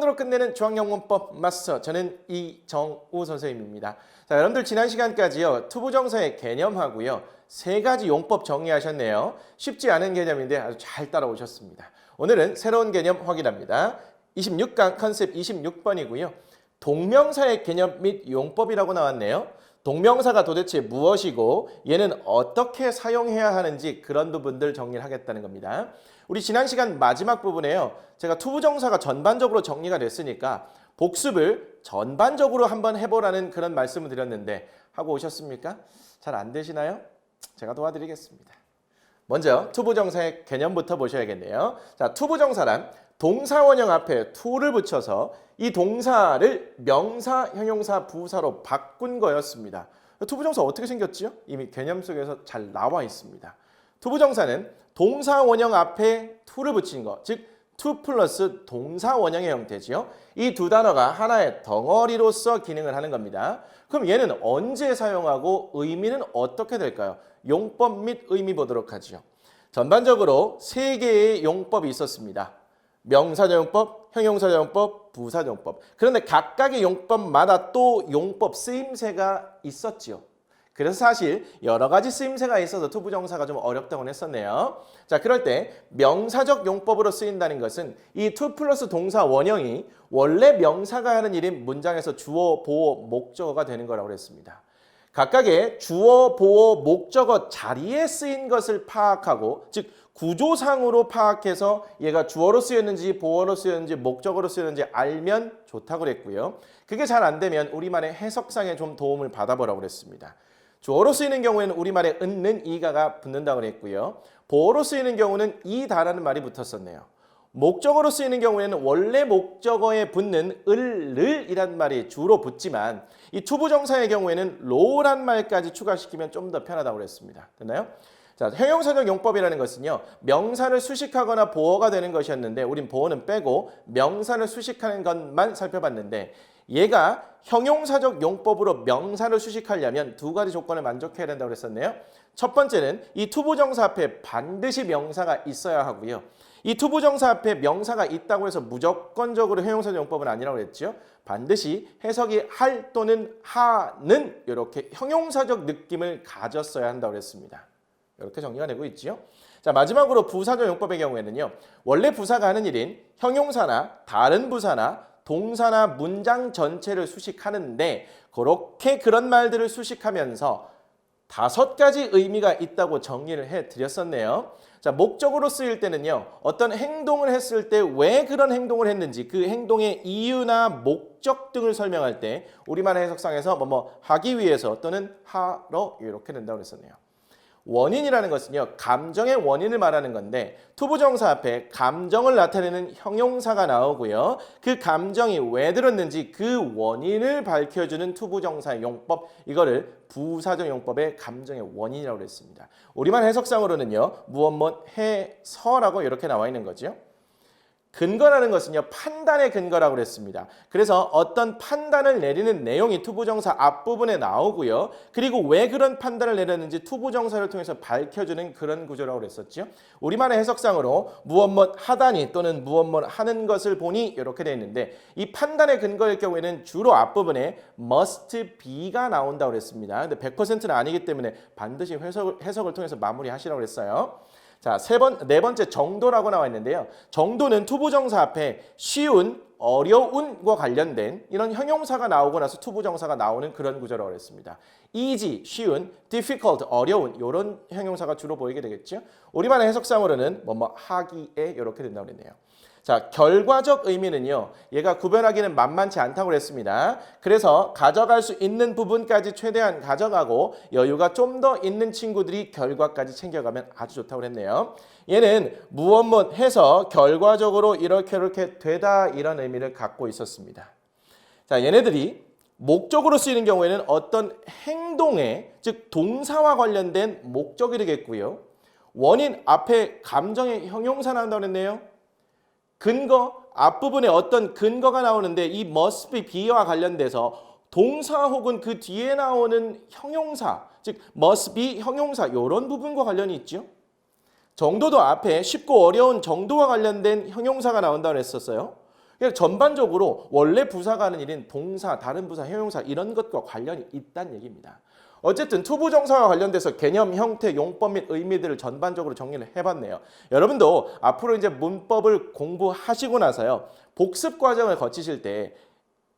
키워드로 끝내는 중앙영문법 마스터, 저는 이정우 선생님입니다. 자, 여러분들 지난 시간까지요 투부정사의 개념하고요 세 가지 용법 정리하셨네요. 쉽지 않은 개념인데 아주 잘 따라오셨습니다. 오늘은 새로운 개념 확인합니다. 26강 컨셉 26번이고요. 동명사의 개념 및 용법이라고 나왔네요. 동명사가 도대체 무엇이고 얘는 어떻게 사용해야 하는지 그런 부분들 정리를 하겠다는 겁니다. 우리 지난 시간 마지막 부분에요. 제가 투부정사가 전반적으로 정리가 됐으니까 복습을 전반적으로 한번 해보라는 그런 말씀을 드렸는데 하고 오셨습니까? 잘 안 되시나요? 제가 도와드리겠습니다. 먼저 투부정사의 개념부터 보셔야겠네요. 자, 투부정사란 동사 원형 앞에 to를 붙여서 이 동사를 명사, 형용사, 부사로 바꾼 거였습니다. 투부정사 어떻게 생겼지요? 이미 개념 속에서 잘 나와 있습니다. 투부정사는 동사 원형 앞에 to를 붙인 거, 즉 to 플러스 동사 원형의 형태지요. 이 두 단어가 하나의 덩어리로서 기능을 하는 겁니다. 그럼 얘는 언제 사용하고 의미는 어떻게 될까요? 용법 및 의미 보도록 하죠. 전반적으로 세 개의 용법이 있었습니다. 명사용법, 형용사용법, 부사용법. 그런데 각각의 용법마다 또 용법 쓰임새가 있었지요. 그래서 사실 여러 가지 쓰임새가 있어서 투부정사가 좀 어렵다고 했었네요. 자, 그럴 때 명사적 용법으로 쓰인다는 것은 이 to 플러스 동사 원형이 원래 명사가 하는 일인 문장에서 주어, 보어, 목적어가 되는 거라고 했습니다. 각각의 주어, 보어, 목적어 자리에 쓰인 것을 파악하고, 즉 구조상으로 파악해서 얘가 주어로 쓰였는지 보어로 쓰였는지 목적어로 쓰였는지 알면 좋다고 그랬고요. 그게 잘 안 되면 우리말의 해석상에 좀 도움을 받아보라고 그랬습니다. 주어로 쓰이는 경우에는 우리말에 은는 이가가 붙는다고 그랬고요. 보어로 쓰이는 경우는 이다라는 말이 붙었었네요. 목적어로 쓰이는 경우에는 원래 목적어에 붙는 을이란 말이 주로 붙지만 이 투부정사의 경우에는 로란 말까지 추가시키면 좀 더 편하다고 그랬습니다. 됐나요? 자, 형용사적 용법이라는 것은요. 명사를 수식하거나 보어가 되는 것이었는데 우린 보어는 빼고 명사를 수식하는 것만 살펴봤는데 얘가 형용사적 용법으로 명사를 수식하려면 두 가지 조건을 만족해야 된다고 그랬었네요. 첫 번째는 이 투부정사 앞에 반드시 명사가 있어야 하고요. 이 투부정사 앞에 명사가 있다고 해서 무조건적으로 형용사적 용법은 아니라고 그랬죠. 반드시 해석이 할 또는 하는 이렇게 형용사적 느낌을 가졌어야 한다고 그랬습니다. 이렇게 정리가 되고 있지요. 자, 마지막으로 부사적 용법의 경우에는요. 원래 부사가 하는 일인 형용사나 다른 부사나 동사나 문장 전체를 수식하는데 그렇게 그런 말들을 수식하면서 5가지 의미가 있다고 정리를 해드렸었네요. 자, 목적으로 쓰일 때는요. 어떤 행동을 했을 때 왜 그런 행동을 했는지 그 행동의 이유나 목적 등을 설명할 때 우리말의 해석상에서 뭐뭐 하기 위해서 또는 하러 이렇게 된다고 그랬었네요. 원인이라는 것은요. 감정의 원인을 말하는 건데 투부정사 앞에 감정을 나타내는 형용사가 나오고요. 그 감정이 왜 들었는지 그 원인을 밝혀주는 투부정사의 용법, 이거를 부사적 용법의 감정의 원인이라고 했습니다. 우리말 해석상으로는요. 무엇 해서라고 이렇게 나와 있는 거죠. 근거라는 것은요. 판단의 근거라고 그랬습니다. 그래서 어떤 판단을 내리는 내용이 투부정사 앞부분에 나오고요. 그리고 왜 그런 판단을 내렸는지 투부정사를 통해서 밝혀주는 그런 구조라고 그랬었죠. 우리말의 해석상으로 무엇 하다니 또는 무엇 하는 것을 보니 이렇게 되어 있는데 이 판단의 근거일 경우에는 주로 앞부분에 must be가 나온다고 그랬습니다. 근데 100%는 아니기 때문에 반드시 해석을 통해서 마무리하시라고 그랬어요. 자, 네 번째 정도라고 나와 있는데요. 정도는 투부정사 앞에 쉬운, 어려운과 관련된 이런 형용사가 나오고 나서 투부정사가 나오는 그런 구조라고 했습니다. easy, 쉬운, difficult, 어려운 이런 형용사가 주로 보이게 되겠죠. 우리말의 해석상으로는 하기에 이렇게 된다고 그랬네요. 자, 결과적 의미는요. 얘가 구별하기는 만만치 않다고 그랬습니다. 그래서 가져갈 수 있는 부분까지 최대한 가져가고 여유가 좀 더 있는 친구들이 결과까지 챙겨가면 아주 좋다고 그랬네요. 얘는 무엇 해서 결과적으로 이렇게 되다 이런 의미를 갖고 있었습니다. 자, 얘네들이 목적으로 쓰이는 경우에는 어떤 행동에, 즉 동사와 관련된 목적이 되겠고요. 원인 앞에 감정의 형용사 나온다고 그랬네요. 근거 앞부분에 어떤 근거가 나오는데 이 must be be와 관련돼서 동사 혹은 그 뒤에 나오는 형용사, 즉 must be 형용사 이런 부분과 관련이 있죠. 정도도 앞에 쉽고 어려운 정도와 관련된 형용사가 나온다고 했었어요. 그러니까 전반적으로 원래 부사가 하는 일인 동사, 다른 부사, 형용사 이런 것과 관련이 있다는 얘기입니다. 어쨌든 투부정사와 관련돼서 개념, 형태, 용법 및 의미들을 전반적으로 정리를 해봤네요. 여러분도 앞으로 이제 문법을 공부하시고 나서요. 복습 과정을 거치실 때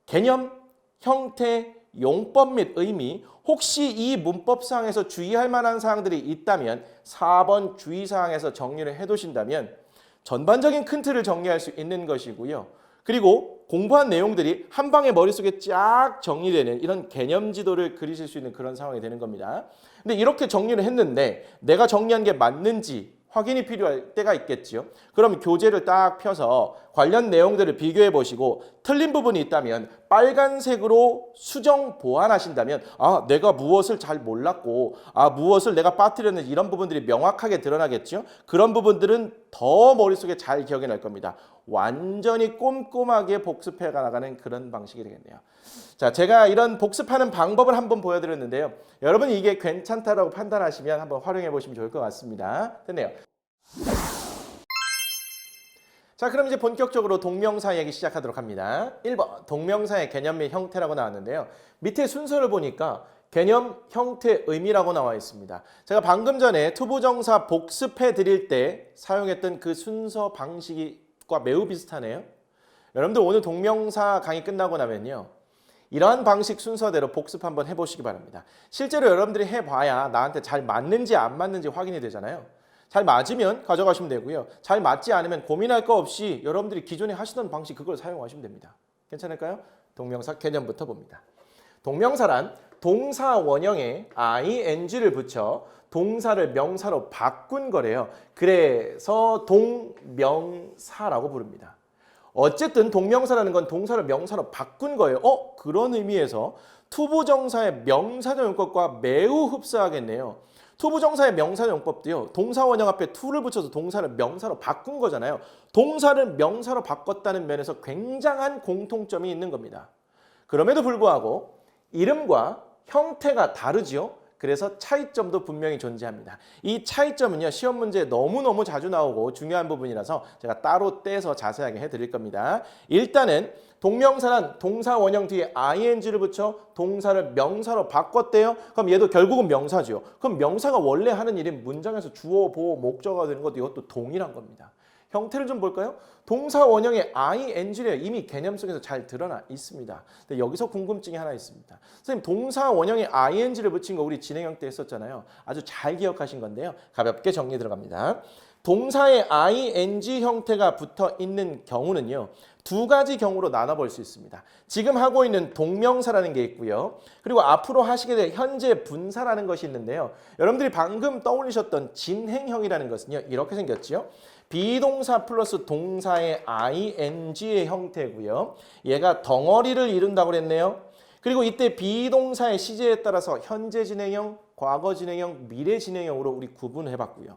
개념, 형태, 용법 및 의미 혹시 이 문법상에서 주의할 만한 사항들이 있다면 4번 주의사항에서 정리를 해두신다면 전반적인 큰 틀을 정리할 수 있는 것이고요. 그리고 공부한 내용들이 한 방에 머릿속에 쫙 정리되는 이런 개념 지도를 그리실 수 있는 그런 상황이 되는 겁니다. 근데 이렇게 정리를 했는데 내가 정리한 게 맞는지 확인이 필요할 때가 있겠죠. 그럼 교재를 딱 펴서 관련 내용들을 비교해 보시고 틀린 부분이 있다면 빨간색으로 수정 보완하신다면 아, 내가 무엇을 잘 몰랐고 무엇을 내가 빠뜨렸는지 이런 부분들이 명확하게 드러나겠죠. 그런 부분들은 더 머릿속에 잘 기억이 날 겁니다. 완전히 꼼꼼하게 복습해 나가는 그런 방식이 되겠네요. 자, 제가 이런 복습하는 방법을 한번 보여드렸는데요. 여러분이 이게 괜찮다라고 판단하시면 한번 활용해 보시면 좋을 것 같습니다. 됐네요. 자, 그럼 이제 본격적으로 동명사 얘기 시작하도록 합니다. 1번 동명사의 개념 및 형태라고 나왔는데요. 밑에 순서를 보니까 개념, 형태, 의미라고 나와 있습니다. 제가 방금 전에 투부정사 복습해 드릴 때 사용했던 그 순서 방식과 매우 비슷하네요. 여러분들 오늘 동명사 강의 끝나고 나면요. 이러한 방식 순서대로 복습 한번 해보시기 바랍니다. 실제로 여러분들이 해봐야 나한테 잘 맞는지 안 맞는지 확인이 되잖아요. 잘 맞으면 가져가시면 되고요. 잘 맞지 않으면 고민할 거 없이 여러분들이 기존에 하시던 방식 그걸 사용하시면 됩니다. 괜찮을까요? 동명사 개념부터 봅니다. 동명사란 동사 원형에 ing를 붙여 동사를 명사로 바꾼 거래요. 그래서 동명사라고 부릅니다. 어쨌든 동명사라는 건 동사를 명사로 바꾼 거예요. 그런 의미에서 투부정사의 명사적 용법과 매우 흡사하겠네요. 투부정사의 명사적 용법도요. 동사 원형 앞에 to를 붙여서 동사를 명사로 바꾼 거잖아요. 동사를 명사로 바꿨다는 면에서 굉장한 공통점이 있는 겁니다. 그럼에도 불구하고 이름과 형태가 다르지요. 그래서 차이점도 분명히 존재합니다. 이 차이점은요. 시험 문제에 너무너무 자주 나오고 중요한 부분이라서 제가 따로 떼서 자세하게 해드릴 겁니다. 일단은 동명사란 동사 원형 뒤에 ing를 붙여 동사를 명사로 바꿨대요. 그럼 얘도 결국은 명사죠. 그럼 명사가 원래 하는 일이 문장에서 주어, 보어, 목적어가 되는 것도 이것도 동일한 겁니다. 형태를 좀 볼까요? 동사 원형의 ing래요. 이미 개념 속에서 잘 드러나 있습니다. 근데 여기서 궁금증이 하나 있습니다. 선생님 동사 원형에 ing를 붙인 거 우리 진행형 때 했었잖아요. 아주 잘 기억하신 건데요. 가볍게 정리 들어갑니다. 동사에 ing 형태가 붙어 있는 경우는요. 두 가지 경우로 나눠볼 수 있습니다. 지금 하고 있는 동명사라는 게 있고요. 그리고 앞으로 하시게 될 현재 분사라는 것이 있는데요. 여러분들이 방금 떠올리셨던 진행형이라는 것은요. 이렇게 생겼죠. 비동사 플러스 동사의 ing의 형태고요. 얘가 덩어리를 이룬다고 그랬네요. 그리고 이때 비동사의 시제에 따라서 현재 진행형, 과거 진행형, 미래 진행형으로 우리 구분을 해봤고요.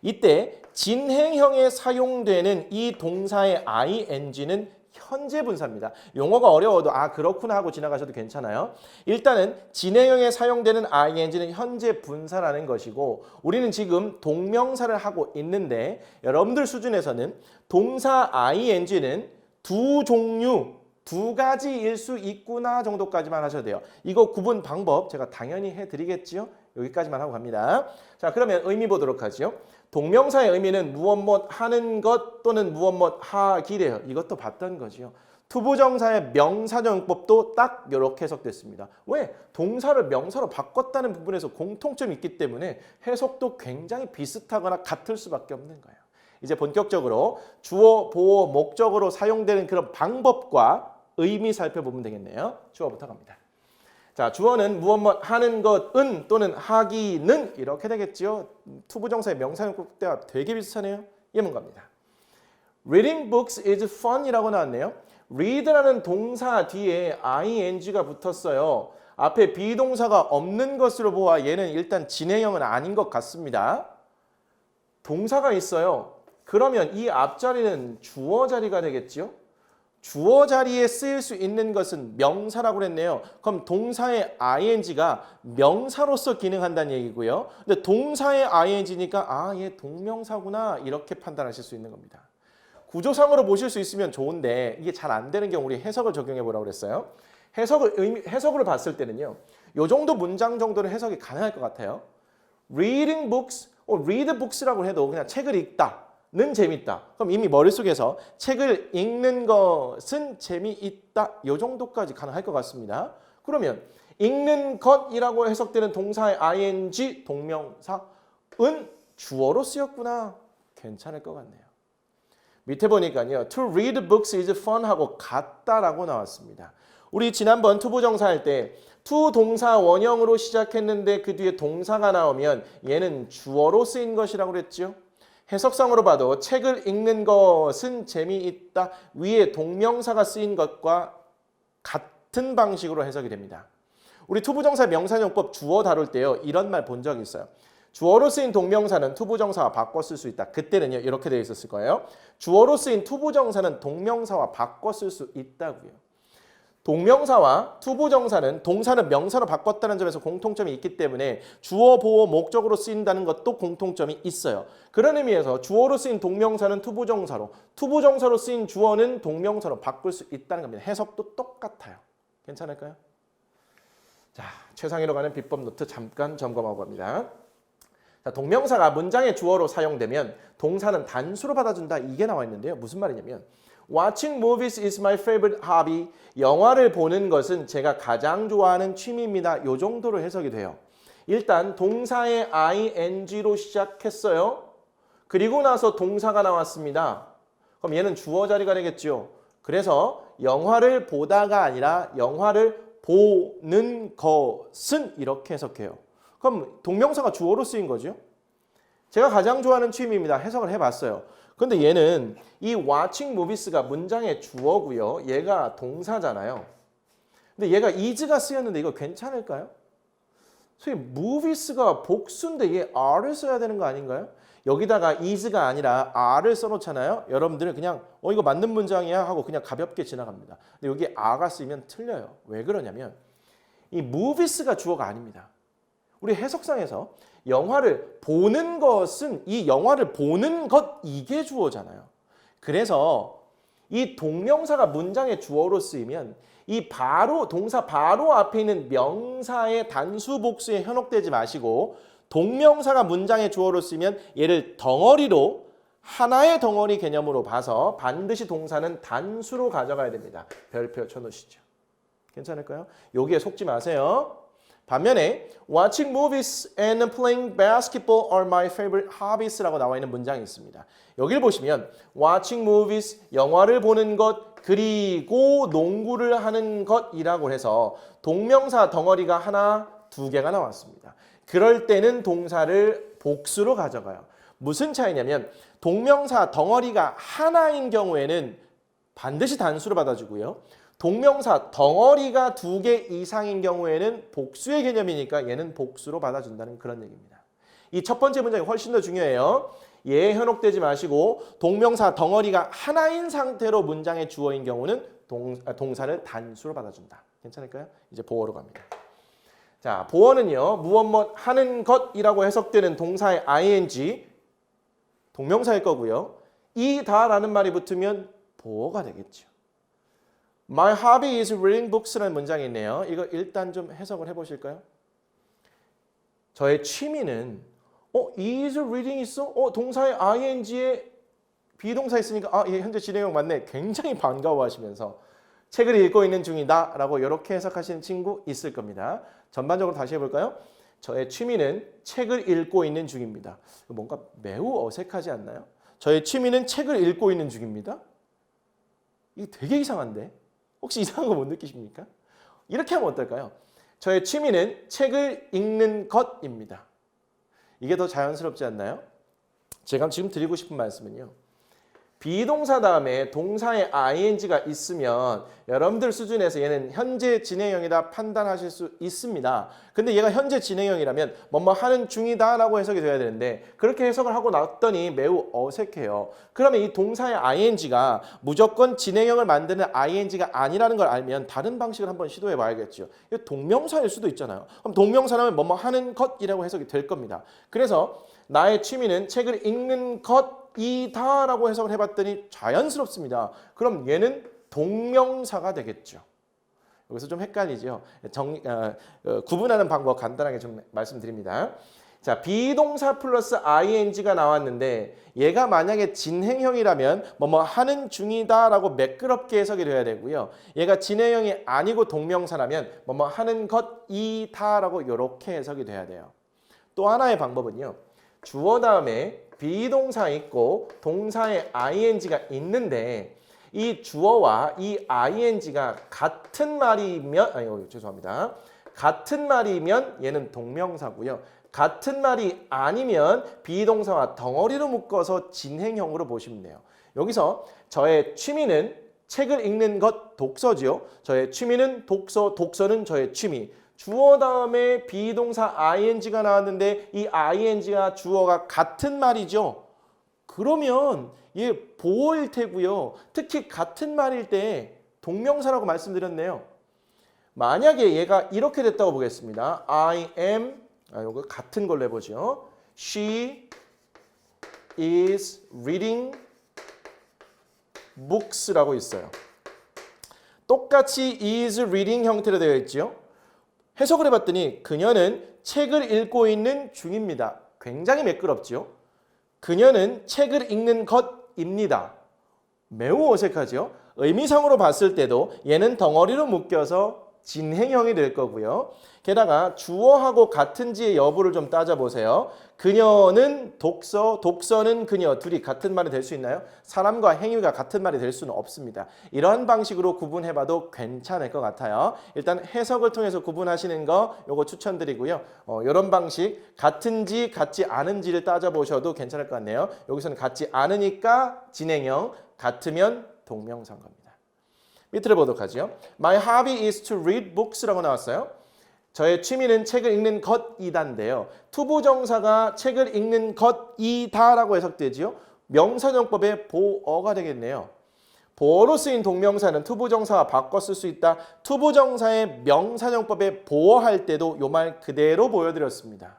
이때 진행형에 사용되는 이 동사의 ing는 현재 분사입니다. 용어가 어려워도 그렇구나 하고 지나가셔도 괜찮아요. 일단은 진행형에 사용되는 ing는 현재 분사라는 것이고 우리는 지금 동명사를 하고 있는데 여러분들 수준에서는 동사 ing는 두 종류, 두 가지일 수 있구나 정도까지만 하셔도 돼요. 이거 구분 방법 제가 당연히 해드리겠지요. 여기까지만 하고 갑니다. 자, 그러면 의미 보도록 하죠. 동명사의 의미는 무엇 하는 것 또는 무엇 하기래요. 이것도 봤던 거지요. 투부정사의 명사적 용법도 딱 이렇게 해석됐습니다. 왜? 동사를 명사로 바꿨다는 부분에서 공통점이 있기 때문에 해석도 굉장히 비슷하거나 같을 수밖에 없는 거예요. 이제 본격적으로 주어, 보어, 목적으로 사용되는 그런 방법과 의미 살펴보면 되겠네요. 주어부터 갑니다. 자, 주어는 무엇 하는 것은 또는 하기는 이렇게 되겠지요. 투부정사의 명사용법 때와 되게 비슷하네요. 예문갑니다. Reading books is fun이라고 나왔네요. read라는 동사 뒤에 ing가 붙었어요. 앞에 비동사가 없는 것으로 보아 얘는 일단 진행형은 아닌 것 같습니다. 동사가 있어요. 그러면 이 앞자리는 주어 자리가 되겠죠. 주어 자리에 쓰일 수 있는 것은 명사라고 그랬네요. 그럼 동사의 ing가 명사로서 기능한다는 얘기고요. 근데 동사의 ing니까 얘 동명사구나 이렇게 판단하실 수 있는 겁니다. 구조상으로 보실 수 있으면 좋은데 이게 잘 안 되는 경우 우리 해석을 적용해 보라고 그랬어요. 해석으로 봤을 때는요. 요 정도 문장 정도는 해석이 가능할 것 같아요. Reading books, read books라고 해도 그냥 책을 읽다는 재밌다. 그럼 이미 머릿속에서 책을 읽는 것은 재미있다. 요 정도까지 가능할 것 같습니다. 그러면 읽는 것이라고 해석되는 동사의 ing 동명사은 주어로 쓰였구나. 괜찮을 것 같네요. 밑에 보니까요. To read books is fun 하고 같다라고 나왔습니다. 우리 지난번 투부정사 할 때 to 동사 원형으로 시작했는데 그 뒤에 동사가 나오면 얘는 주어로 쓰인 것이라고 그랬죠. 해석상으로 봐도 책을 읽는 것은 재미있다. 위에 동명사가 쓰인 것과 같은 방식으로 해석이 됩니다. 우리 투부정사 명사용법 주어 다룰 때요. 이런 말 본 적이 있어요. 주어로 쓰인 동명사는 투부정사와 바꿔 쓸 수 있다. 그때는요. 이렇게 되어 있었을 거예요. 주어로 쓰인 투부정사는 동명사와 바꿔 쓸 수 있다고요. 동명사와 투부정사는 동사는 명사로 바꿨다는 점에서 공통점이 있기 때문에 주어, 보어, 목적으로 쓰인다는 것도 공통점이 있어요. 그런 의미에서 주어로 쓰인 동명사는 투부정사로, 투부정사로 쓰인 주어는 동명사로 바꿀 수 있다는 겁니다. 해석도 똑같아요. 괜찮을까요? 자, 최상위로 가는 비법 노트 잠깐 점검하고 갑니다. 자, 동명사가 문장의 주어로 사용되면 동사는 단수로 받아준다. 이게 나와 있는데요. 무슨 말이냐면 Watching movies is my favorite hobby. 영화를 보는 것은 제가 가장 좋아하는 취미입니다. 요 정도로 해석이 돼요. 일단 동사의 ing로 시작했어요. 그리고 나서 동사가 나왔습니다. 그럼 얘는 주어 자리가 되겠죠. 그래서 영화를 보다가 아니라 영화를 보는 것은 이렇게 해석해요. 그럼 동명사가 주어로 쓰인 거죠. 제가 가장 좋아하는 취미입니다. 해석을 해봤어요. 근데 얘는 이 watching movies가 문장의 주어고요. 얘가 동사잖아요. 근데 얘가 is가 쓰였는데 이거 괜찮을까요? 소위 movies가 복수인데 얘 are를 써야 되는 거 아닌가요? 여기다가 is가 아니라 are를 써놓잖아요. 여러분들은 그냥 이거 맞는 문장이야 하고 그냥 가볍게 지나갑니다. 근데 여기 a가 쓰이면 틀려요. 왜 그러냐면 이 movies가 주어가 아닙니다. 우리 해석상에서 영화를 보는 것은 이 영화를 보는 것 이게 주어잖아요. 그래서 이 동명사가 문장의 주어로 쓰이면 이 바로 동사 바로 앞에 있는 명사의 단수 복수에 현혹되지 마시고 동명사가 문장의 주어로 쓰이면 얘를 덩어리로 하나의 덩어리 개념으로 봐서 반드시 동사는 단수로 가져가야 됩니다. 별표 쳐놓으시죠. 괜찮을까요? 여기에 속지 마세요. 반면에 watching movies and playing basketball are my favorite hobbies라고 나와 있는 문장이 있습니다. 여기를 보시면 watching movies, 영화를 보는 것, 그리고 농구를 하는 것이라고 해서 동명사 덩어리가 하나, 두 개가 나왔습니다. 그럴 때는 동사를 복수로 가져가요. 무슨 차이냐면 동명사 덩어리가 하나인 경우에는 반드시 단수로 받아주고요. 동명사 덩어리가 두 개 이상인 경우에는 복수의 개념이니까 얘는 복수로 받아준다는 그런 얘기입니다. 이 첫 번째 문장이 훨씬 더 중요해요. 얘에 현혹되지 마시고 동명사 덩어리가 하나인 상태로 문장의 주어인 경우는 동사를 단수로 받아준다. 괜찮을까요? 이제 보어로 갑니다. 자, 보어는요. 무엇 하는 것이라고 해석되는 동사의 ing 동명사일 거고요. 이다라는 말이 붙으면 보어가 되겠죠. My hobby is reading books라는 문장이 있네요. 이거 일단 좀 해석을 해보실까요? 저의 취미는 is reading 있어? 동사의 ing에 비동사 있으니까 얘 현재 진행형 맞네. 굉장히 반가워하시면서 책을 읽고 있는 중이다 라고 이렇게 해석하시는 친구 있을 겁니다. 전반적으로 다시 해볼까요? 저의 취미는 책을 읽고 있는 중입니다. 뭔가 매우 어색하지 않나요? 저의 취미는 책을 읽고 있는 중입니다. 이게 되게 이상한데? 혹시 이상한 거 못 느끼십니까? 이렇게 하면 어떨까요? 저의 취미는 책을 읽는 것입니다. 이게 더 자연스럽지 않나요? 제가 지금 드리고 싶은 말씀은요. 비동사 다음에 동사의 ing가 있으면 여러분들 수준에서 얘는 현재 진행형이다 판단하실 수 있습니다. 근데 얘가 현재 진행형이라면 뭐뭐 하는 중이다 라고 해석이 돼야 되는데 그렇게 해석을 하고 났더니 매우 어색해요. 그러면 이 동사의 ing가 무조건 진행형을 만드는 ing가 아니라는 걸 알면 다른 방식을 한번 시도해 봐야겠죠. 이거 동명사일 수도 있잖아요. 그럼 동명사라면 뭐뭐 하는 것이라고 해석이 될 겁니다. 그래서 나의 취미는 책을 읽는 것 이다라고 해석을 해봤더니 자연스럽습니다. 그럼 얘는 동명사가 되겠죠. 여기서 좀 헷갈리죠. 구분하는 방법 간단하게 좀 말씀드립니다. 자, 비동사 플러스 ing가 나왔는데 얘가 만약에 진행형이라면 뭐뭐 하는 중이다라고 매끄럽게 해석이 돼야 되고요. 얘가 진행형이 아니고 동명사라면 뭐뭐 하는 것이다라고 이렇게 해석이 돼야 돼요. 또 하나의 방법은요. 주어 다음에 비동사 있고 동사에 ing가 있는데 이 주어와 이 ing가 같은 말이면 죄송합니다. 같은 말이면 얘는 동명사고요. 같은 말이 아니면 비동사와 덩어리로 묶어서 진행형으로 보시면 돼요. 여기서 저의 취미는 책을 읽는 것 독서지요. 저의 취미는 독서, 독서는 저의 취미. 주어 다음에 비동사 ing가 나왔는데 이 ing가 주어가 같은 말이죠. 그러면 얘 보어일 테고요. 특히 같은 말일 때 동명사라고 말씀드렸네요. 만약에 얘가 이렇게 됐다고 보겠습니다. I am 이거 같은 걸로 해보죠. She is reading books라고 있어요. 똑같이 is reading 형태로 되어 있죠. 해석을 해봤더니 그녀는 책을 읽고 있는 중입니다. 굉장히 매끄럽죠. 그녀는 책을 읽는 것입니다. 매우 어색하죠. 의미상으로 봤을 때도 얘는 덩어리로 묶여서 진행형이 될 거고요. 게다가 주어하고 같은지의 여부를 좀 따져보세요. 그녀는 독서, 독서는 그녀 둘이 같은 말이 될 수 있나요? 사람과 행위가 같은 말이 될 수는 없습니다. 이런 방식으로 구분해봐도 괜찮을 것 같아요. 일단 해석을 통해서 구분하시는 거 요거 추천드리고요. 이런 방식 같은지 같지 않은지를 따져보셔도 괜찮을 것 같네요. 여기서는 같지 않으니까 진행형, 같으면 동명사인 겁니다. 밑으로 보도록 하죠. My hobby is to read books라고 나왔어요. 저의 취미는 책을 읽는 것이다인데요. 투부정사가 책을 읽는 것이다라고 해석되지요. 명사정법의 보어가 되겠네요. 보어로 쓰인 동명사는 투부정사와 바꿔 쓸 수 있다. 투부정사의 명사정법에 보어할 때도 이 말 그대로 보여드렸습니다.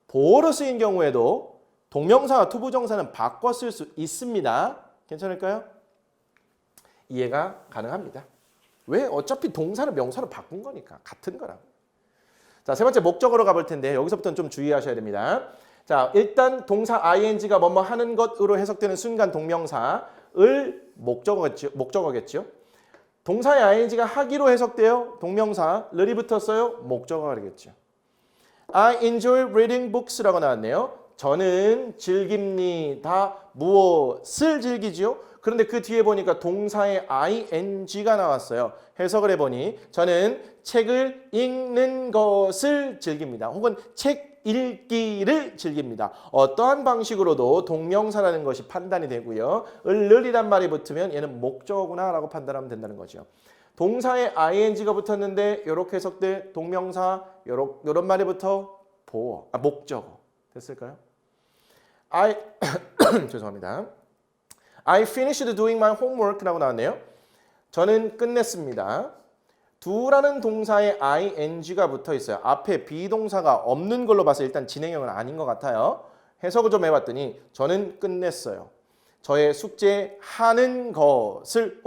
보어로 쓰인 경우에도 동명사와 투부정사는 바꿔 쓸 수 있습니다. 괜찮을까요? 이해가 가능합니다. 왜? 어차피 동사를 명사로 바꾼 거니까. 같은 거라고. 자, 세 번째 목적어로 가볼 텐데 여기서부터는 좀 주의하셔야 됩니다. 자, 일단 동사 ing가 뭐뭐 하는 것으로 해석되는 순간 동명사를 목적어겠죠. 동사의 ing가 하기로 해석돼요. 동명사, 르이 붙었어요. 목적어가 되겠죠. I enjoy reading books라고 나왔네요. 저는 즐깁니다. 무엇을 즐기지요? 그런데 그 뒤에 보니까 동사의 ing가 나왔어요. 해석을 해보니 저는 책을 읽는 것을 즐깁니다. 혹은 책 읽기를 즐깁니다. 어떠한 방식으로도 동명사라는 것이 판단이 되고요. 을이란 말이 붙으면 얘는 목적어구나 라고 판단하면 된다는 거죠. 동사에 ing가 붙었는데 이렇게 해석될 동명사 이런 말이 붙어 목적어. 됐을까요? 죄송합니다. I finished doing my homework라고 나왔네요. 저는 끝냈습니다. do라는 동사에 ing가 붙어 있어요. 앞에 비동사가 없는 걸로 봐서 일단 진행형은 아닌 것 같아요. 해석을 좀 해봤더니 저는 끝냈어요. 저의 숙제하는 것을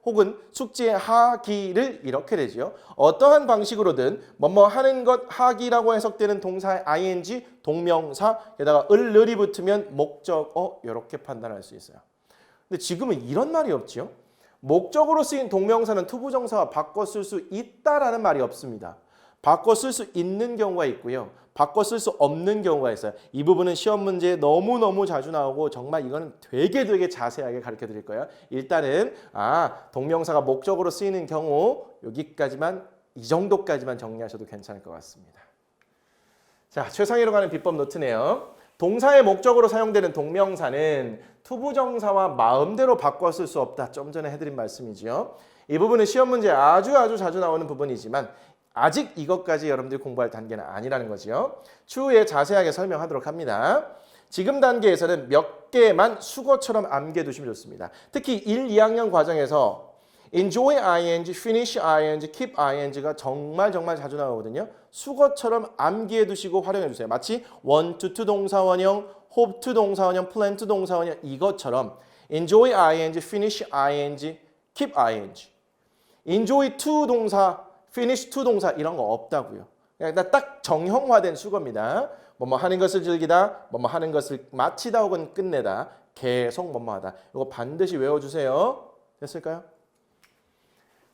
혹은 숙제하기를 이렇게 되죠. 어떠한 방식으로든 뭐뭐 하는 것 하기라고 해석되는 동사의 ing, 동명사, 게다가 을이 붙으면 목적어 이렇게 판단할 수 있어요. 근데 지금은 이런 말이 없지요. 목적으로 쓰인 동명사는 투부정사와 바꿔 쓸 수 있다라는 말이 없습니다. 바꿔 쓸 수 있는 경우가 있고요. 바꿔 쓸 수 없는 경우가 있어요. 이 부분은 시험 문제에 너무너무 자주 나오고 정말 이거는 되게 자세하게 가르쳐 드릴 거예요. 일단은 동명사가 목적으로 쓰이는 경우 여기까지만 이 정도까지만 정리하셔도 괜찮을 것 같습니다. 자, 최상위로 가는 비법 노트네요. 동사의 목적으로 사용되는 동명사는 투부정사와 마음대로 바꿔 쓸 수 없다. 좀 전에 해드린 말씀이지요. 이 부분은 시험 문제에 아주 자주 나오는 부분이지만 아직 이것까지 여러분들이 공부할 단계는 아니라는 거지요. 추후에 자세하게 설명하도록 합니다. 지금 단계에서는 몇 개만 수거처럼 암기해두시면 좋습니다. 특히 1, 2학년 과정에서 enjoy ing, finish ing, keep ing가 정말 자주 나오거든요. 수거처럼 암기해두시고 활용해주세요. 마치 one to two 동사 원형, hope to 동사원형, plan to 동사원형 이것처럼 enjoy ing, finish ing, keep ing. enjoy to 동사, finish to 동사 이런 거 없다고요. 그러니까 딱 정형화된 수거입니다. 뭐뭐 하는 것을 즐기다, 뭐뭐 하는 것을 마치다 혹은 끝내다, 계속 뭐뭐 하다. 이거 반드시 외워주세요. 됐을까요?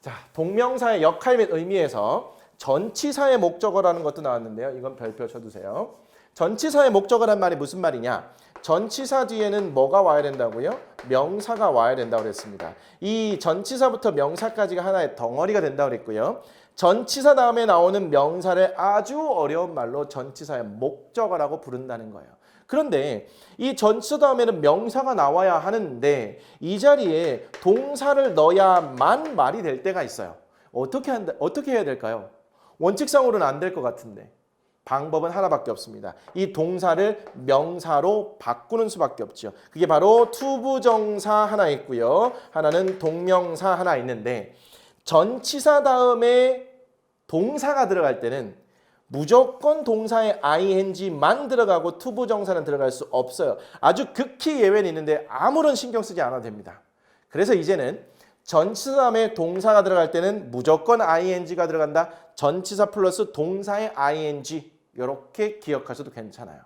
자, 동명사의 역할 및 의미에서 전치사의 목적어라는 것도 나왔는데요. 이건 별표 쳐두세요. 전치사의 목적어란 말이 무슨 말이냐? 전치사 뒤에는 뭐가 와야 된다고요? 명사가 와야 된다고 그랬습니다. 이 전치사부터 명사까지가 하나의 덩어리가 된다고 그랬고요. 전치사 다음에 나오는 명사를 아주 어려운 말로 전치사의 목적어라고 부른다는 거예요. 그런데 이 전치사 다음에는 명사가 나와야 하는데 이 자리에 동사를 넣어야만 말이 될 때가 있어요. 어떻게 해야 될까요? 원칙상으로는 안 될 것 같은데 방법은 하나밖에 없습니다. 이 동사를 명사로 바꾸는 수밖에 없죠. 그게 바로 투부정사 하나 있고요. 하나는 동명사 하나 있는데 전치사 다음에 동사가 들어갈 때는 무조건 동사에 ing만 들어가고 투부정사는 들어갈 수 없어요. 아주 극히 예외는 있는데 아무런 신경 쓰지 않아도 됩니다. 그래서 이제는 전치사 다음에 동사가 들어갈 때는 무조건 ing가 들어간다. 전치사 플러스 동사의 ing 이렇게 기억하셔도 괜찮아요.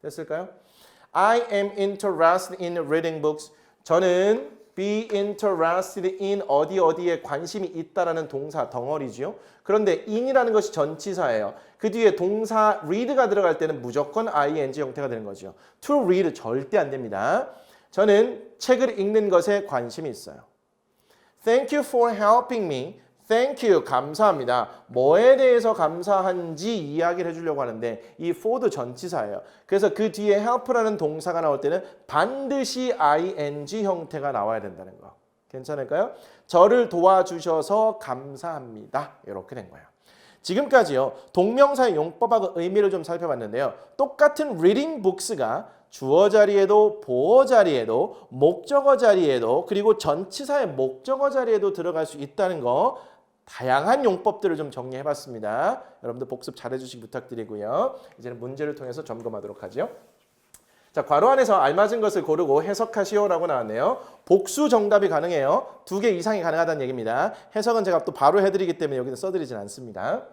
됐을까요? I am interested in reading books. 저는 be interested in 어디에 관심이 있다라는 동사 덩어리죠. 그런데 in이라는 것이 전치사예요. 그 뒤에 동사 read가 들어갈 때는 무조건 ing 형태가 되는 거죠. to read 절대 안 됩니다. 저는 책을 읽는 것에 관심이 있어요. Thank you for helping me. Thank you. 감사합니다. 뭐에 대해서 감사한지 이야기를 해주려고 하는데 이 for도 전치사예요. 그래서 그 뒤에 help라는 동사가 나올 때는 반드시 ing 형태가 나와야 된다는 거. 괜찮을까요? 저를 도와주셔서 감사합니다. 이렇게 된 거예요. 지금까지요. 동명사의 용법하고 의미를 좀 살펴봤는데요. 똑같은 reading books가 주어 자리에도 보어 자리에도 목적어 자리에도 그리고 전치사의 목적어 자리에도 들어갈 수 있다는 거 다양한 용법들을 좀 정리해봤습니다. 여러분들 복습 잘해주시기 부탁드리고요. 이제는 문제를 통해서 점검하도록 하죠. 자, 괄호 안에서 알맞은 것을 고르고 해석하시오라고 나왔네요. 복수 정답이 가능해요. 2개 이상이 가능하다는 얘기입니다. 해석은 제가 또 바로 해드리기 때문에 여기서 써드리진 않습니다.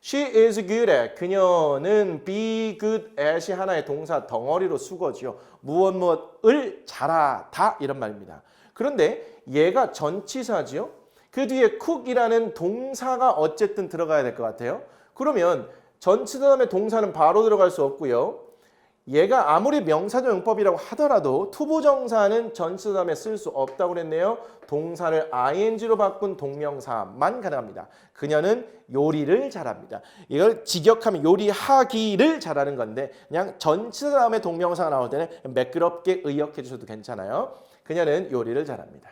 She is good at. 그녀는 be good at이 하나의 동사 덩어리로 수거지요. 무엇을 잘하다 이런 말입니다. 그런데 얘가 전치사지요. 그 뒤에 cook이라는 동사가 어쨌든 들어가야 될 것 같아요. 그러면 전치사 다음에 동사는 바로 들어갈 수 없고요. 얘가 아무리 명사적 용법이라고 하더라도 투부정사는 전치사 다음에 쓸 수 없다고 그랬네요. 동사를 ing로 바꾼 동명사만 가능합니다. 그녀는 요리를 잘합니다. 이걸 직역하면 요리하기를 잘하는 건데 그냥 전치사 다음에 동명사가 나올 때는 매끄럽게 의역해 주셔도 괜찮아요. 그녀는 요리를 잘합니다.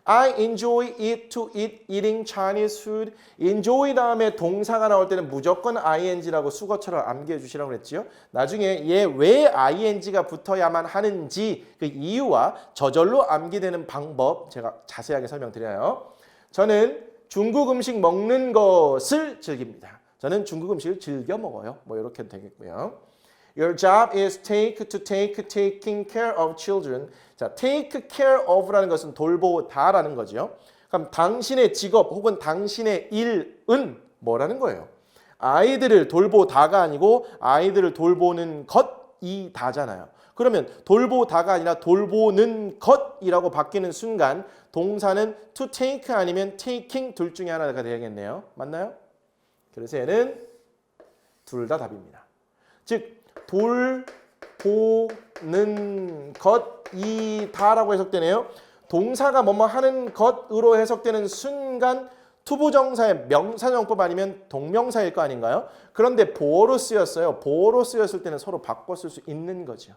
I enjoy to eat eating Chinese food. enjoy 다음에 동사가 나올 때는 무조건 ing라고 수거처럼 암기해 주시라고 그랬지요. 나중에 얘 왜 ing가 붙어야만 하는지 그 이유와 저절로 암기되는 방법 제가 자세하게 설명드려요. 저는 중국 음식 먹는 것을 즐깁니다. 저는 중국 음식을 즐겨 먹어요. 뭐 이렇게 되겠고요. Your job is taking care of children. 자, take care of라는 것은 돌보다라는 거죠. 그럼 당신의 직업 혹은 당신의 일은 뭐라는 거예요? 아이들을 돌보다가 아니고 아이들을 돌보는 것이 다잖아요. 그러면 돌보다가 아니라 돌보는 것이라고 바뀌는 순간 동사는 to take 아니면 taking 둘 중에 하나가 되겠네요. 맞나요? 그래서 얘는 둘 다 답입니다. 즉 돌보는 것이다라고 해석되네요. 동사가 뭐뭐 하는 것으로 해석되는 순간 투부정사의 명사용법 아니면 동명사일 거 아닌가요? 그런데 보어로 쓰였어요. 보어로 쓰였을 때는 서로 바꿔 쓸 수 있는 거죠.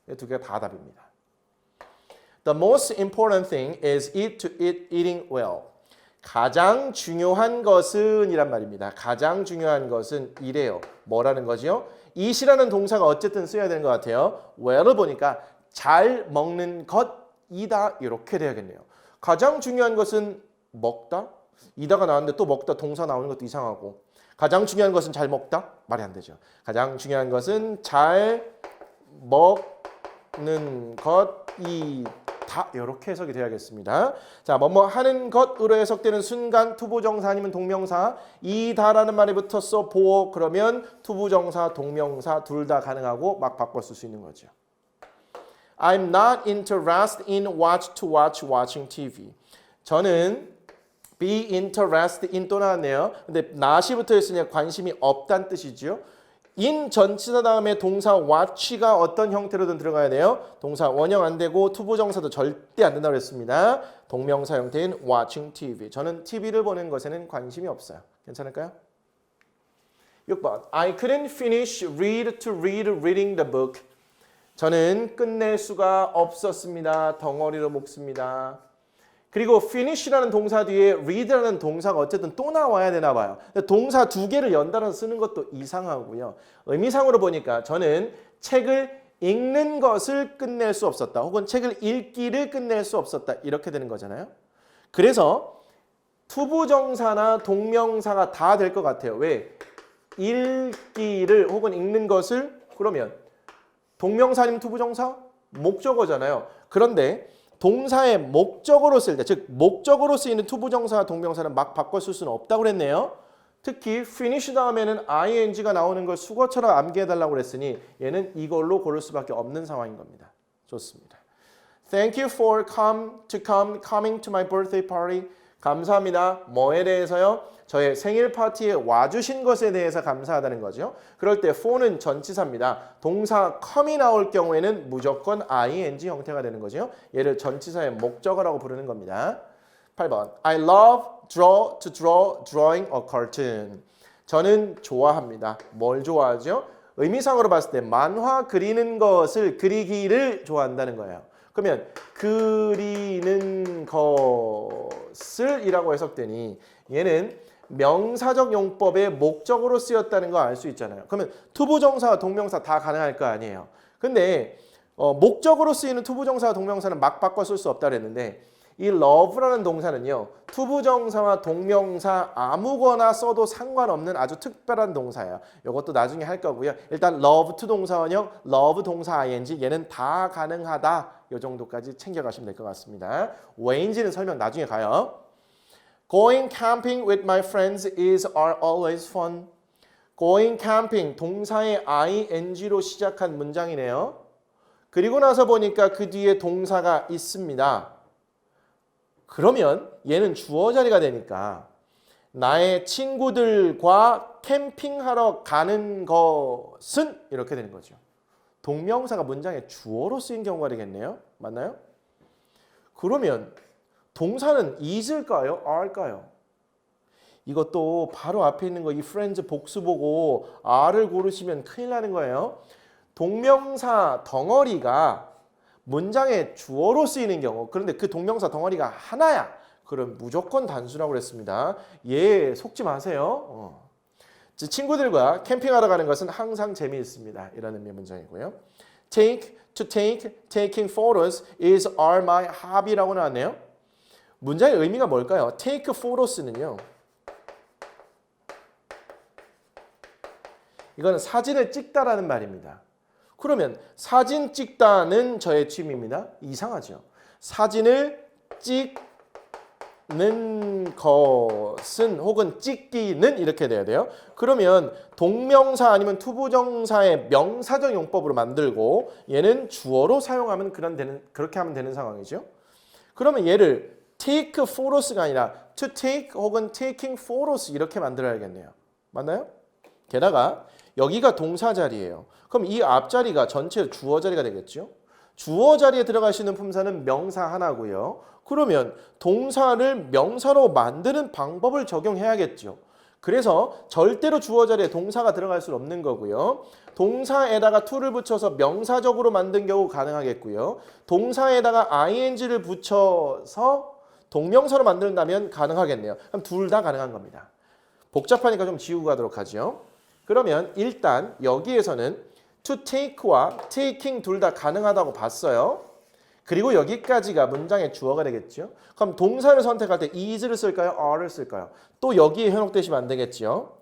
이 두 개가 다 답입니다. The most important thing is eating well. 가장 중요한 것은 이란 말입니다. 가장 중요한 것은 이래요. 뭐라는 거죠? eat이라는 동사가 어쨌든 써야 되는 것 같아요. well을 보니까 잘 먹는 것이다 이렇게 돼야겠네요. 가장 중요한 것은 먹다? 이다가 나왔는데 또 먹다 동사 나오는 것도 이상하고 가장 중요한 것은 잘 먹다? 말이 안 되죠. 가장 중요한 것은 잘 먹는 것이다. 이렇게 해석이 돼야겠습니다. 자, 뭐뭐 하는 것으로 해석되는 순간 투부정사 아니면 동명사 이다라는 말이 붙었어 보어 그러면 투부정사 동명사 둘 다 가능하고 막 바꿔 쓸 수 있는 거죠. I'm not interested in watching TV. 저는 be interested in 또 나왔네요. 근데 not이 붙어 있으니 관심이 없다는 뜻이죠. in 전치사 다음에 동사 watch가 어떤 형태로든 들어가야 돼요. 동사 원형 안 되고 투부정사도 절대 안 된다고 했습니다. 동명사 형태인 watching TV. 저는 TV를 보는 것에는 관심이 없어요. 괜찮을까요? 6번 I couldn't finish reading the book. 저는 끝낼 수가 없었습니다. 덩어리로 묶습니다. 그리고 finish라는 동사 뒤에 read라는 동사가 어쨌든 또 나와야 되나 봐요. 동사 두 개를 연달아서 쓰는 것도 이상하고요. 의미상으로 보니까 저는 책을 읽는 것을 끝낼 수 없었다. 혹은 책을 읽기를 끝낼 수 없었다. 이렇게 되는 거잖아요. 그래서 투부정사나 동명사가 다 될 것 같아요. 왜? 읽기를 혹은 읽는 것을 그러면 동명사 아니면 투부정사? 목적어잖아요. 그런데 동사의 목적어로 쓸 때, 즉 목적어로 쓰이는 투부정사와 동명사는 막 바꿔 쓸 수는 없다고 그랬네요. 특히 finish 다음에는 ing가 나오는 걸 수거처럼 암기해달라고 그랬으니 얘는 이걸로 고를 수밖에 없는 상황인 겁니다. 좋습니다. Thank you for coming to my birthday party. 감사합니다. 뭐에 대해서요? 저의 생일 파티에 와주신 것에 대해서 감사하다는 거죠. 그럴 때 for는 전치사입니다. 동사 come이 나올 경우에는 무조건 ing 형태가 되는 거죠. 얘를 전치사의 목적어라고 부르는 겁니다. 8번 I love drawing a cartoon. 저는 좋아합니다. 뭘 좋아하죠? 의미상으로 봤을 때 만화 그리는 것을 그리기를 좋아한다는 거예요. 그러면 그리는 것을 이라고 해석되니 얘는 명사적 용법의 목적으로 쓰였다는 거 알 수 있잖아요. 그러면 투부정사와 동명사 다 가능할 거 아니에요. 근데 목적으로 쓰이는 투부정사와 동명사는 막 바꿔 쓸 수 없다 그랬는데 이 love라는 동사는요. 투부정사와 동명사 아무거나 써도 상관없는 아주 특별한 동사예요. 이것도 나중에 할 거고요. 일단 love to 동사원형, love 동사 ing 얘는 다 가능하다. 이 정도까지 챙겨가시면 될 것 같습니다. 왜인지는 설명 나중에 가요. Going camping with my friends is always fun. Going camping 동사의 ing로 시작한 문장이네요. 그리고 나서 보니까 그 뒤에 동사가 있습니다. 그러면 얘는 주어 자리가 되니까 나의 친구들과 캠핑하러 가는 것은 이렇게 되는 거죠. 동명사가 문장에 주어로 쓰인 경우가 되겠네요. 맞나요? 그러면 동사는 is일까요? are일까요? 이것도 바로 앞에 있는 거 이 friends 복수 보고 are를 고르시면 큰일 나는 거예요. 동명사 덩어리가 문장에 주어로 쓰이는 경우 그런데 그 동명사 덩어리가 하나야. 그럼 무조건 단수라고 그랬습니다. 얘 속지 마세요. 친구들과 캠핑하러 가는 것은 항상 재미있습니다. 이런 의미의 문장이고요. taking photos is are my hobby라고 나왔네요. 문장의 의미가 뭘까요? take photos는요. 이거는 사진을 찍다라는 말입니다. 그러면 사진 찍다는 저의 취미입니다. 이상하죠. 사진을 찍는 것은 혹은 찍기는 이렇게 돼야 돼요. 그러면 동명사 아니면 투부정사의 명사적 용법으로 만들고 얘는 주어로 사용하면 그렇게 하면 되는 상황이죠. 그러면 얘를 take photos가 아니라 to take 혹은 taking photos 이렇게 만들어야겠네요. 맞나요? 게다가 여기가 동사 자리예요. 그럼 이 앞자리가 전체 주어 자리가 되겠죠. 주어 자리에 들어갈 수 있는 품사는 명사 하나고요. 그러면 동사를 명사로 만드는 방법을 적용해야겠죠. 그래서 절대로 주어 자리에 동사가 들어갈 수는 없는 거고요. 동사에다가 to를 붙여서 명사적으로 만든 경우 가능하겠고요. 동사에다가 ing를 붙여서 동명사로 만든다면 가능하겠네요. 그럼 둘 다 가능한 겁니다. 복잡하니까 좀 지우고 가도록 하죠. 그러면 일단 여기에서는 to take와 taking 둘 다 가능하다고 봤어요. 그리고 여기까지가 문장의 주어가 되겠죠. 그럼 동사를 선택할 때 is를 쓸까요? are를 쓸까요? 또 여기에 현혹되시면 안 되겠죠.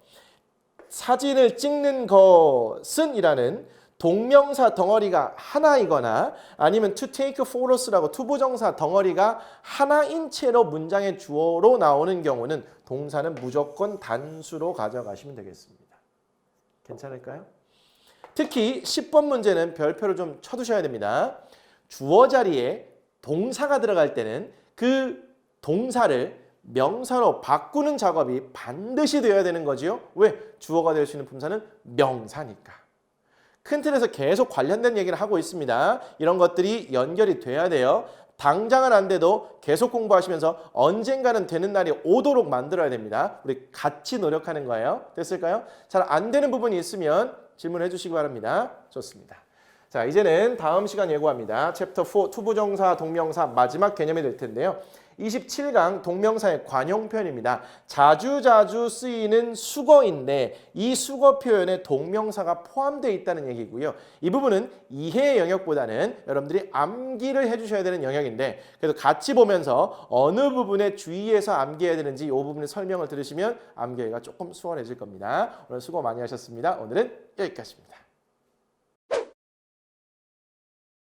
사진을 찍는 것은 이라는 동명사 덩어리가 하나이거나 아니면 to take photos라고 투부정사 덩어리가 하나인 채로 문장의 주어로 나오는 경우는 동사는 무조건 단수로 가져가시면 되겠습니다. 괜찮을까요? 특히 10번 문제는 별표를 좀 쳐두셔야 됩니다. 주어 자리에 동사가 들어갈 때는 그 동사를 명사로 바꾸는 작업이 반드시 되어야 되는 거지요. 왜? 주어가 될 수 있는 품사는 명사니까. 큰 틀에서 계속 관련된 얘기를 하고 있습니다. 이런 것들이 연결이 돼야 돼요. 당장은 안 돼도 계속 공부하시면서 언젠가는 되는 날이 오도록 만들어야 됩니다. 우리 같이 노력하는 거예요. 됐을까요? 잘 안 되는 부분이 있으면 질문해 주시기 바랍니다. 좋습니다. 자, 이제는 다음 시간 예고합니다. 챕터 4 투부정사, 동명사 마지막 개념이 될 텐데요. 27강 동명사의 관용편입니다. 자주자주 쓰이는 수거인데 이 수거 표현에 동명사가 포함되어 있다는 얘기고요. 이 부분은 이해의 영역보다는 여러분들이 암기를 해주셔야 되는 영역인데 그래도 같이 보면서 어느 부분에 주의해서 암기해야 되는지 이 부분을 설명을 들으시면 암기가 조금 수월해질 겁니다. 오늘 수고 많이 하셨습니다. 오늘은 여기까지입니다.